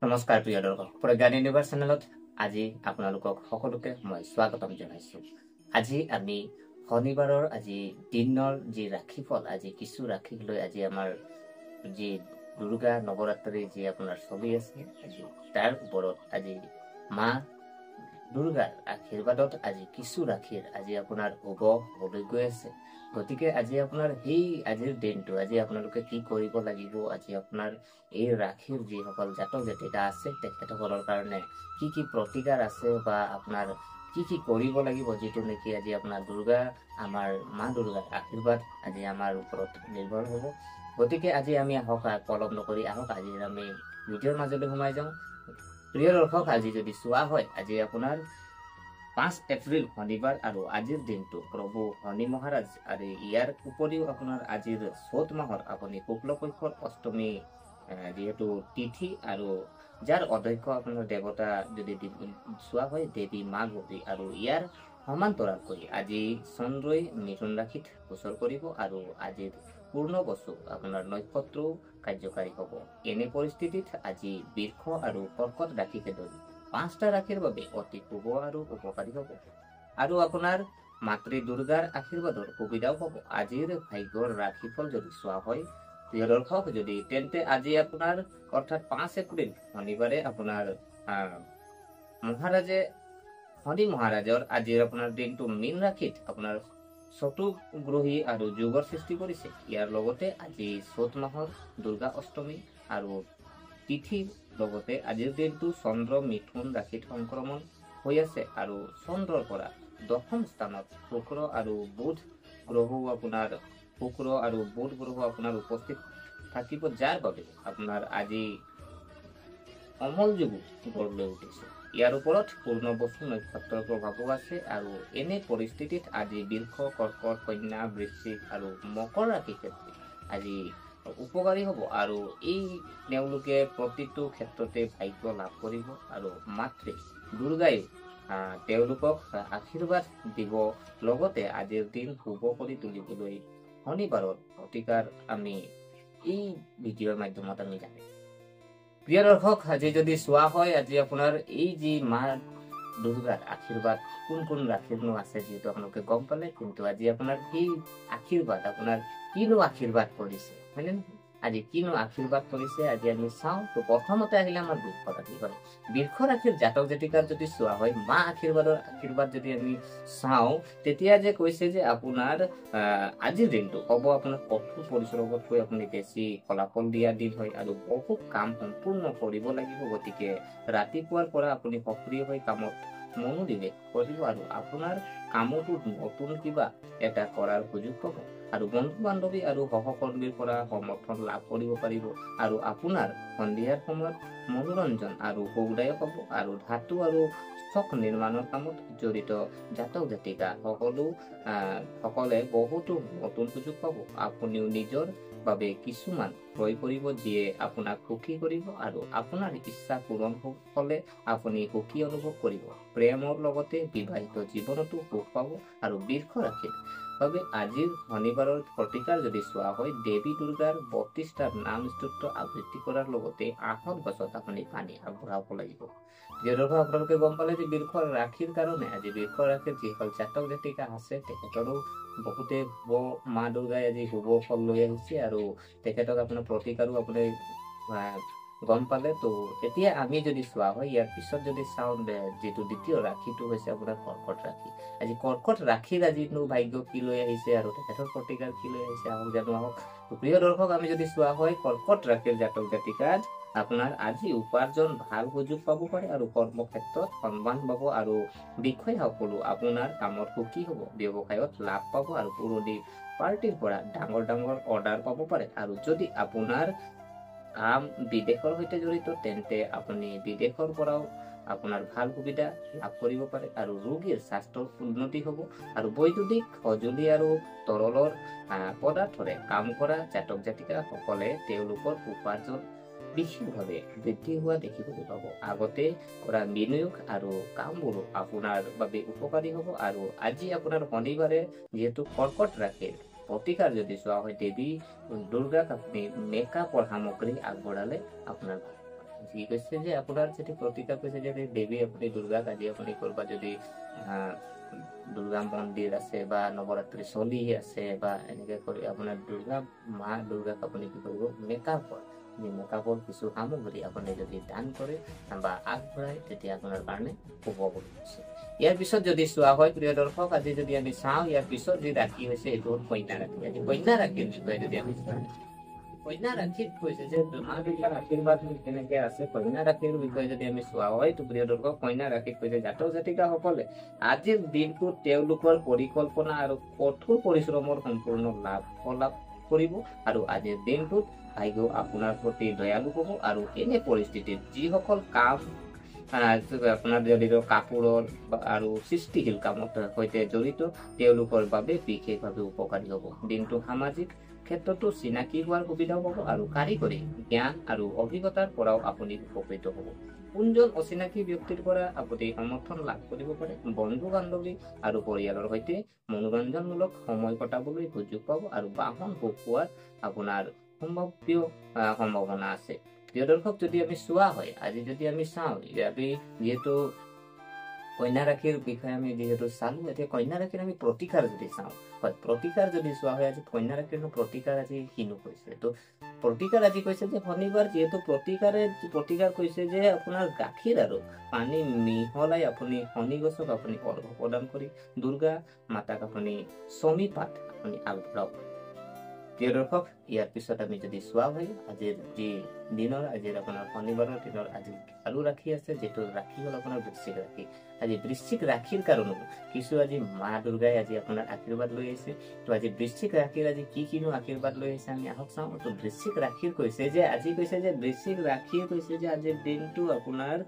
নমস্কাৰ প্ৰিয় দৰ্শক, প্ৰজ্ঞান ইউনিভাৰ্ছ চেনেলত আজি আপোনালোকক সকলোকে মই স্বাগতম জনাইছোঁ। আজি আমি শনিবাৰৰ দিনৰ যি ৰাশিফল, কিছু ৰাশিক লৈ আমাৰ যি দুৰ্গা নৱৰাত্ৰি আপোনাৰ চলি আছে, তাৰ ওপৰত মা দুৰ্গাৰ আশীৰ্বাদত কিছু ৰাশিৰ আপোনাৰ শুভ হ'বলৈ গৈ আছে। গতিকে আপোনাৰ আজিৰ দিনটো আপোনালোকে কি কৰিব লাগিব, আপোনাৰ এই ৰাশিৰ যিসকল জাতক জাতিকা আছে তেখেতসকলৰ কাৰণে কি কি প্ৰতিকাৰ আছে বা আপোনাৰ কি কি কৰিব লাগিব, যিটো নেকি আপোনাৰ দুৰ্গা আমাৰ মা দুৰ্গাৰ আশীৰ্বাদ আমাৰ ওপৰত নিৰ্ভৰ হ'ব। গতিকে আমি আহক, পলম নকৰি আহক আমি ভিডিঅ'ৰ মাজলৈ সোমাই যাওঁ। প্ৰিয় দৰ্শক, যদি চোৱা হয় আপোনাৰ 5 এপ্ৰিল শনিবাৰ আৰু আজিৰ দিনটো প্ৰভু শনি মহাৰাজ আৰু ইয়াৰ উপৰিও আপোনাৰ আজিৰ চ'ত মাহৰ শুক্লপক্ষৰ অষ্টমী যিহেতু তিথি আৰু যাৰ অধ্যক্ষ আপোনাৰ দেৱতা যদি চোৱা হয় দেৱী মা গৌৰী, আৰু ইয়াৰ সমান্তৰালকৈ আজি চন্দ্ৰই মিথুন ৰাশিত গোচৰ কৰিব আৰু আজিৰ পূৰ্ণ বছু আপোনাৰ নক্ষত্ৰ কাৰ্যকাৰী হ'ব। এনে পৰিস্থিতিত আজি বৃষ আৰু কৰ্কট ৰাশিকে ধৰি 5টা ৰাশিৰ বাবে অতি শুভ আৰু উপকাৰী হ'ব আৰু আপোনাৰ মাতৃ দুৰ্গাৰ আশীৰ্বাদৰ সুবিধাও হ'ব। আজিৰ ভাগ্যৰ ৰাশিফল যদি চোৱা হয় প্ৰিয় দৰ্শক, তেন্তে আজি আপোনাৰ অৰ্থাৎ 5 এপ্ৰিল শনিবাৰে আপোনাৰ শনি মহাৰাজৰ আজিৰ আপোনাৰ দিনটো মীন ৰাশিত আপোনাৰ চতুৰ্গ্ৰহী আৰু যোগৰ সৃষ্টি কৰিছে। ইয়াৰ লগতে আজি চ'ত মাহৰ দুৰ্গা অষ্টমী আৰু তিথিৰ লগতে আজিৰ দিনটো চন্দ্ৰ মিথুন ৰাশিত সংক্ৰমণ হৈ আছে আৰু চন্দ্ৰৰ পৰা দশম স্থানত শুক্ৰ আৰু বুধ গ্ৰহ আপোনাৰ উপস্থিত থাকিব, যাৰ বাবে আপোনাৰ আজি অমল যোগো গঢ় লৈ উঠিছে। ইয়াৰ ওপৰত পূৰ্ণ বসু নক্ষত্ৰৰ প্ৰভাৱো আছে আৰু এনে পৰিস্থিতিত আজি বৃষ, কৰ্কট, কন্যা, বৃশ্চিক আৰু মকৰ ৰাশি ক্ষেত্ৰত উপকাৰী হ'ব আৰু তেওঁলোকে প্ৰতিটো ক্ষেত্ৰতে ভাগ্য লাভ কৰিব আৰু মাতৃ দুৰ্গায়ো তেওঁলোকক আশীৰ্বাদ দিব। লগতে আজিৰ দিন শুভ কৰি তুলিবলৈ শনিবাৰৰ প্ৰতিকাৰ আমি এই ভিডিঅ'ৰ মাধ্যমত আমি জানিম। প্ৰিয় দৰ্শক, যদি চোৱা হয় আপোনাৰ যি মা দুৰ্গাৰ আশীৰ্বাদ কোন কোন ৰাশিৰনো আছে, যিহেতু আপোনালোকে গম পালে, কিন্তু আপোনাৰ এই আশীৰ্বাদ আপোনাৰ কিনো আশীৰ্বাদ কৰিছে, হয়নে? কিনো আশীৰ্বাদ কৰিছে আমি চাওঁ। তো প্ৰথমতে আহিলে আমাৰ বৃষ ৰাশি হয়। বৃষ ৰাশিৰ জাতক জাতিকাৰ যদি চোৱা হয় মা আশীৰ্বাদ যদি আমি চাওঁ, তেতিয়া কৈছে আপোনাৰ আজিৰ দিনটো হ'ব আপোনাৰ কঠোৰ পৰিশ্ৰমতকৈ আপুনি বেছি ফলাফল দিয়া দিন হয় আৰু বহুত কাম সম্পূৰ্ণ কৰিব লাগিব। গতিকে ৰাতিপুৱাৰ পৰা আপুনি সক্ৰিয় হৈ কামত মনোনিৱেশ কৰিব আৰু আপোনাৰ কামতো নতুন কিবা এটা কৰাৰ সুযোগ পাব আৰু বন্ধু বান্ধৱী আৰু সহকৰ্মীৰ পৰা সমৰ্থন লাভ কৰিব পাৰিব আৰু আপোনাৰ সন্ধিয়াৰ সময়ত মনোৰঞ্জন আৰু সুখদায়ক হ'ব আৰু ধাতু আৰু চক নিৰ্মাণৰ কামত জড়িত জাতক জাতিকা সকলে বহুতো নতুন সুযোগ পাব। আপুনিও নিজৰ বাবে কিছুমান ক্ৰয় কৰিব যিয়ে আপোনাক সুখী কৰিব আৰু আপোনাৰ ইচ্ছা পূৰণ হ'লে আপুনি সুখী অনুভৱ কৰিব। প্ৰেমৰ লগতে বিবাহিত জীৱনতো সুখ পাব আৰু বৃষ ৰাশিৰ বাবে আজিৰ শনিবাৰৰ প্ৰতিকাৰ যদি চোৱা হয় দেৱী দুৰ্গাৰ 32টা নাম স্তোত্ৰ আবৃত্তি কৰাৰ লগতে 8 গছত আপুনি পানী আগবঢ়াব লাগিব। যিহেতু আপোনালোকে গম পালে যে বৃষ ৰাশিৰ কাৰণে বৃষ ৰাশিৰ যিসকল জাতক জাতিকা আছে তেখেতৰো বহুতে মা দুৰ্গাই শুভ ফল লৈ আহিছে আৰু তেখেতক আপোনাৰ প্ৰতিকাৰো আপুনি গম পালে। তো এতিয়া আমি যদি চোৱা হয় ইয়াৰ পিছত যদি চাওঁ যিটো দ্বিতীয় ৰাশিটো হৈছে আপোনাৰ কৰ্কট ৰাশি। কৰ্কট ৰাশিৰ ভাগ্য কি লৈ আহিছে আৰু তেখেতৰ প্ৰতিকাৰ কি লৈ আহিছে আহক জানো আহক। প্ৰিয় দৰ্শক, আমি যদি চোৱা হয় কৰ্কট ৰাশিৰ জাতক জাতিকাত আপোনাৰ আজি উপাৰ্জন ভাল সুযোগ পাব পাৰে আৰু কৰ্মক্ষেত্ৰত সন্মান পাব আৰু বিষয়াসকলো আপোনাৰ কামত সুখী হ'ব। ব্যৱসায়ত লাভ পাব আৰু পুৰণি পাৰ্টিৰ পৰা ডাঙৰ অৰ্ডাৰ পাব পাৰে আৰু যদি আপোনাৰ কাম বিদেশৰ সৈতে জড়িত তেন্তে আপুনি বিদেশৰ পৰাও আপোনাৰ ভাল সুবিধা লাভ কৰিব পাৰে আৰু ৰোগীৰ স্বাস্থ্যৰ উন্নতি হ'ব আৰু বৈদ্যুতিক সঁজুলি আৰু তৰলৰ পদাৰ্থৰে কাম কৰা জাতক জাতিকা সকলে তেওঁলোকৰ উপাৰ্জন বিশেষভাৱে বৃদ্ধি হোৱা দেখিবলৈ পাব। আগতে কৰা বিনিয়োগ আৰু কামবোৰো আপোনাৰ বাবে উপকাৰী হ'ব আৰু আজি আপোনাৰ শনিবাৰে যিহেতু কৰ্কট ৰাশিৰ প্ৰতিকাৰ যদি চোৱা হয় দেৱী দুৰ্গাক আপুনি মেকআপৰ সামগ্ৰী আগবঢ়ালে আপোনাৰ যি কৈছে যে আপোনাৰ যদি প্ৰতিকাৰ কৈছে যে দেৱী আপুনি দুৰ্গাক আজি আপুনি কৰবাত যদি দুৰ্গা মন্দিৰ আছে বা নৱৰাত্ৰি চলি আছে বা এনেকে কৰি আপোনাৰ মা দুৰ্গাক আপুনি কি কৰিব মেকআপৰ যে মেকআপৰ কিছু সামগ্ৰী আপুনি যদি দান কৰে বা আগবঢ়ায় তেতিয়া আপোনাৰ কাৰণে শুভ বুলি কৈছে। ইয়াৰ পিছত যদি চোৱা হয় প্ৰিয় দৰ্শক, আজি যদি আমি চাওঁ ইয়াৰ পিছত যি ৰাশি হৈছে এইটো হ'ল কন্যা ৰাশি। আজি কন্যা ৰাশিৰ বিষয়ে যদি আমি চাওঁ, কন্যা ৰাশিত কৈছে যে মা দুৰ্গাৰ আশীৰ্বাদ কেনেকে আছে, কন্যা ৰাশিৰ বিষয়ে যদি আমি চোৱা হয় তো প্ৰিয় দৰ্শক, কন্যা ৰাশিত কৈছে জাতক জাতিকাসকলে আজিৰ দিনটোত তেওঁলোকৰ পৰিকল্পনা আৰু কঠোৰ পৰিশ্ৰমৰ সম্পূৰ্ণ লাভ কৰিব আৰু আজিৰ দিনটোত ভাগ্য আপোনাৰ প্ৰতি দয়ালু হ'ব আৰু এনে পৰিস্থিতিত যিসকল কাম আপোনাৰ জড়িত কাপোৰৰ আৰু সৃষ্টিশীল কামত সৈতে জড়িত তেওঁলোকৰ বাবে বিশেষভাৱে উপকাৰী হ'ব। দিনটো সামাজিক ক্ষেত্ৰতো চিনাকি হোৱাৰ সুবিধাও পাব আৰু কাৰিকৰী জ্ঞান আৰু অভিজ্ঞতাৰ পৰাও আপুনি উপকৃত হ'ব। কোনজন অচিনাকি ব্যক্তিৰ পৰা আপুনি সমৰ্থন লাভ কৰিব পাৰে। বন্ধু বান্ধৱী আৰু পৰিয়ালৰ সৈতে মনোৰঞ্জনমূলক সময় কটাবলৈ সুযোগ পাব আৰু বাহন সুখ হোৱাৰ আপোনাৰ সম্ভাৱনা আছে। প্ৰিয় দৰ্শক, যদি আমি চোৱা হয় আজি যদি আমি চাওঁ আমি যিহেতু কন্যা ৰাশিৰ বিষয়ে আমি যিহেতু চালো, এতিয়া কন্যা ৰাশিৰ আমি প্ৰতিকাৰ যদি চাওঁ, হয় প্ৰতিকাৰ যদি চোৱা হয় আজি কন্যা ৰাশিৰ প্ৰতিকাৰ আজি কিনো কৈছে, তো প্ৰতিকাৰ আজি কৈছে যে শনিবাৰ যিহেতু প্ৰতিকাৰ কৈছে যে আপোনাৰ গাখীৰ আৰু পানী মিহলাই আপুনি শনি গছক আপুনি অৰ্ঘ্য প্ৰদান কৰি দুৰ্গা মাতাক আপুনি চমি পাত আপুনি আগবঢ়াওক। প্ৰিয় দৰ্শক, ইয়াৰ পিছত আমি যদি চোৱা হয় আজিৰ যি দিনৰ আজিৰ আপোনাৰ শনিবাৰৰ দিনৰ আজি আৰু ৰাশি আছে, যিটো ৰাশি হ'ল আপোনাৰ বৃশ্চিক ৰাশি। আজি বৃশ্চিক ৰাশিৰ কাৰণেও কিছু আজি মা দুৰ্গাই আজি আপোনাৰ আশীৰ্বাদ লৈ আহিছে। তো আজি বৃশ্চিক ৰাশিৰ আজি কিনো আশীৰ্বাদ লৈ আহিছে আমি আহক চাওঁ। তো বৃশ্চিক ৰাশিৰ কৈছে যে আজি কৈছে যে বৃশ্চিক ৰাশিয়ে কৈছে যে আজিৰ দিনটো আপোনাৰ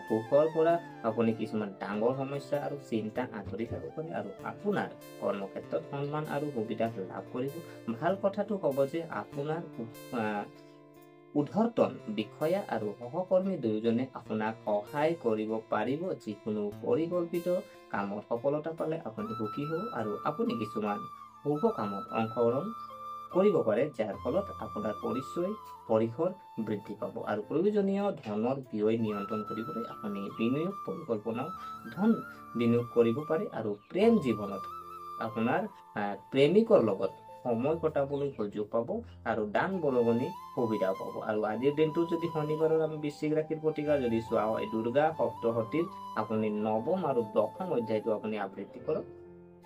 সুখৰ পৰা আপুনি কিছুমান ডাঙৰ সমস্যা আৰু চিন্তা আঁতৰি যাব পাৰে আৰু আপোনাৰ কৰ্মক্ষেত্ৰত সন্মান আৰু সুবিধা লাভ কৰিব। ভাল কথাটো হ'ব যে আপোনাৰ উদ্ধৰ্তন বিষয়া আৰু সহকৰ্মী দুয়োজনে আপোনাক সহায় কৰিব পাৰিব। যিকোনো পৰিকল্পিত কামত সফলতা পালে আপুনি সুখী হ'ব আৰু আপুনি কিছুমান শুভ কামত অংশগ্ৰহণ কৰিব পাৰে, যাৰ ফলত আপোনাৰ পৰিসৰ বৃদ্ধি পাব আৰু প্ৰয়োজনীয় ধনৰ ব্যয় নিয়ন্ত্ৰণ কৰিবলৈ আপুনি বিনিয়োগ পৰিকল্পনাও ধন বিনিয়োগ কৰিব পাৰে আৰু প্ৰেম জীৱনত আপোনাৰ প্ৰেমিকৰ লগত সময় কটাবলৈ সুযোগ পাব আৰু দান বৰঙণি সুবিধাও পাব। আৰু আজিৰ দিনটো যদি শনিবাৰৰ আমি বৃশ্চিক ৰাশিৰ প্ৰতিকাৰ যদি চোৱা হয়, দুৰ্গা সপ্তশতীৰ আপুনি ৯ম আৰু ১০ম অধ্যায়টো আপুনি আবৃত্তি কৰক।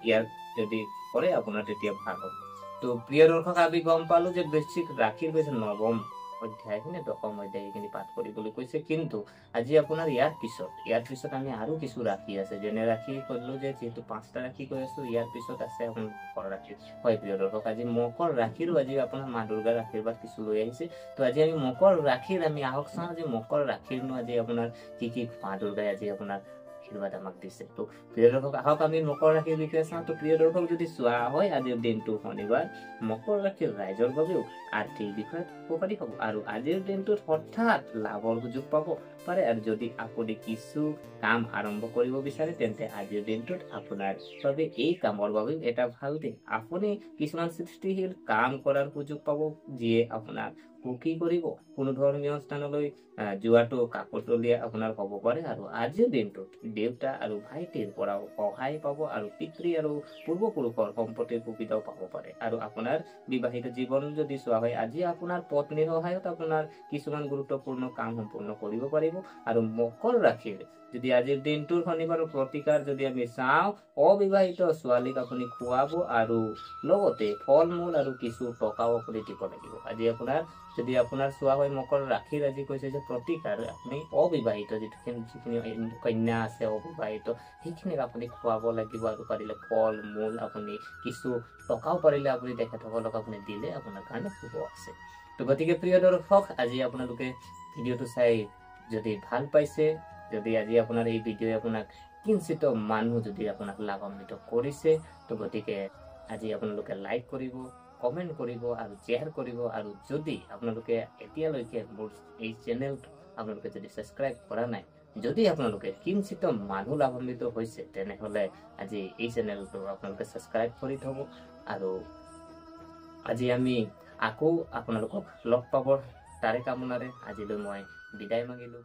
ইয়াৰ যদি কৰে আপোনাৰ তেতিয়া ভাল হ'ব। তো প্ৰিয় দৰ্শক, আমি গম পালো যে বৃশ্চিক ৰাশিৰ কৈছে ৯ম অধ্যায়খিনি ১০ম অধ্যায়খিনি পাঠ কৰিবলৈ কৈছে, কিন্তু আজি আপোনাৰ ইয়াৰ পিছত আমি আৰু কিছু ৰাশি আছে, যেনে ৰাশি কলো যে যিহেতু ৫টা ৰাশি কৈ আছো, ইয়াৰ পিছত আছে আপোনাৰ মকৰ ৰাশি। হয় প্ৰিয় দৰ্শক, আজি মকৰ ৰাশিৰো আজি আপোনাৰ মা দুৰ্গাৰ আশীৰ্বাদ কিছু লৈ আহিছে। তো আজি আমি মকৰ ৰাশিৰ আমি আহক চাওঁ যে মকৰ ৰাশিৰনো আজি আপোনাৰ কি মা দুৰ্গাই আজি আপোনাৰ আশীৰ্বাদ আমাক দিছে। তো প্ৰিয় দৰ্শক, আহক আমি মকৰ ৰাশিৰ বিষয়ে চাওঁ। তো প্ৰিয় দৰ্শক, যদি চোৱা হয় আজিৰ দিনটো শনিবাৰ, মকৰ ৰাশিৰ ৰাইজৰ বাবেও আৰ্থিক বিষয়ত উপকাৰী হ'ব আৰু আজিৰ দিনটোত হঠাৎ লাভৰ সুযোগ পাব পাৰে। আৰু যদি আপুনি কিছু কাম আৰম্ভ কৰিব বিচাৰে তেন্তে আজিৰ দিনটোত আপোনাৰ বাবে এই কামৰ বাবেও এটা ভাল দিন। আপুনি কিছুমান সৃষ্টিশীল কাম কৰাৰ সুযোগ পাব যিয়ে আপোনাক সুখী কৰিব। কোনো ধৰ্মীয় স্থানলৈ যোৱাটো কাকতলীয়া আপোনাৰ হ'ব পাৰে আৰু আজিৰ দিনটোত দেউতা আৰু ভাইটিৰ পৰাও সহায় পাব আৰু পিতৃ আৰু পূৰ্বপুৰুষৰ সম্পত্তিৰ সুবিধাও পাব পাৰে। আৰু আপোনাৰ বিবাহিত জীৱন যদি চোৱা হয়, আজি আপোনাৰ পত্নীৰ সহায়ত আপোনাৰ কিছুমান গুৰুত্বপূৰ্ণ কাম সম্পূৰ্ণ কৰিব পাৰিব। আৰু মকৰ ৰাশিৰ যদি আজিৰ দিনটোৰ শনিবাৰৰ প্ৰতিকাৰ যদি আমি চাওঁ, অবিবাহিত ছোৱালীক আপুনি খুৱাব আৰু লগতে ফল মূল আৰু কিছু টকাও আপুনি দিব লাগিব। আজি যদি আপোনাৰ চোৱা হয় মকৰ ৰাশিৰ আজি কৈছে যে প্ৰতিকাৰ আপুনি অবিবাহিত যিখিনি কন্যা আছে অবিবাহিত সেইখিনিক আপুনি খুৱাব লাগিব আৰু পাৰিলে ফল মূল আপুনি কিছু টকাও পাৰিলে আপুনি তেখেতসকলক আপুনি দিলে আপোনাৰ কাৰণে শুভ আছে। তো গতিকে প্ৰিয় দৰ্শক, আজি আপোনালোকে ভিডিঅ'টো চাই যদি ভাল পাইছে, যদি আজি আপোনাৰ এই ভিডিঅ'ই আপোনাক কিঞ্চিত মানুহ যদি আপোনাক লাভান্বিত কৰিছে, তো গতিকে আজি আপোনালোকে লাইক কৰিব, কমেণ্ট কৰিব আৰু শ্বেয়াৰ কৰিব। আৰু যদি আপোনালোকে এতিয়ালৈকে মোৰ এই চেনেলটো আপোনালোকে যদি ছাবস্ক্ৰাইব কৰা নাই, যদি আপোনালোকে কিঞ্চিত মানুহ লাভান্বিত হৈছে, তেনেহ'লে আজি এই চেনেলটো আপোনালোকে ছাবস্ক্ৰাইব কৰি থ'ব। আৰু আজি আমি আকৌ আপোনালোকক লগ পাবৰ তাৰে কামনাৰে আজিলৈ মই বিদায় মাগিলোঁ।